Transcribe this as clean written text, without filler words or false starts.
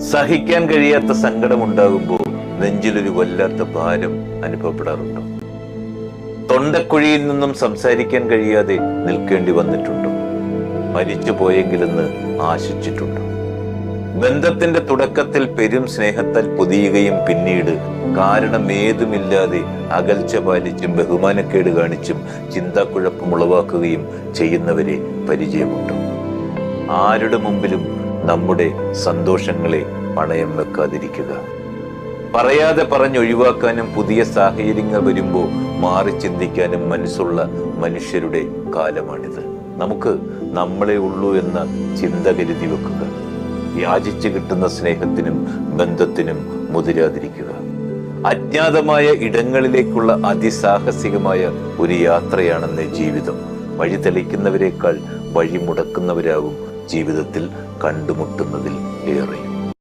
സഹിക്കാൻ കഴിയാത്ത സങ്കടമുണ്ടാകുമ്പോൾ നെഞ്ചിലൊരു വല്ലാത്ത ഭാരം അനുഭവപ്പെടാറുണ്ടോ? തൊണ്ടക്കുഴിയിൽ നിന്നും സംസാരിക്കാൻ കഴിയാതെ നിൽക്കേണ്ടി വന്നിട്ടുണ്ടോ? മരിച്ചു പോയെങ്കിലെന്ന് ആശിച്ചിട്ടുണ്ടോ? ബന്ധത്തിന്റെ തുടക്കത്തിൽ പെരും സ്നേഹത്താൽ പൊതിയുകയും പിന്നീട് കാരണമേതുമില്ലാതെ അകൽച്ച പാലിച്ചും ബഹുമാനക്കേട് കാണിച്ചും ചിന്താക്കുഴപ്പം ഉളവാക്കുകയും ചെയ്യുന്നവരെ പരിചയമുണ്ടോ? ആരുടെ മുമ്പിലും നമ്മുടെ സന്തോഷങ്ങളെ പണയം വെക്കാതിരിക്കുക. പറയാതെ പറഞ്ഞൊഴിവാക്കാനും പുതിയ സാഹചര്യങ്ങൾ വരുമ്പോൾ മാറി ചിന്തിക്കാനും മനസ്സുള്ള മനുഷ്യരുടെ കാലമാണിത്. നമുക്ക് നമ്മളെ ഉള്ളൂ എന്ന ചിന്ത കരുതി വെക്കുക. യാചിച്ചു കിട്ടുന്ന സ്നേഹത്തിനും ബന്ധത്തിനും മുതിരാതിരിക്കുക. അജ്ഞാതമായ ഇടങ്ങളിലേക്കുള്ള അതിസാഹസികമായ ഒരു യാത്രയാണെന്ന് ജീവിതം. വഴി തെളിക്കുന്നവരെക്കാൾ വഴി മുടക്കുന്നവരാകും ജീവിതത്തിൽ കണ്ടുമുട്ടുന്നതിൽ ഏറെ.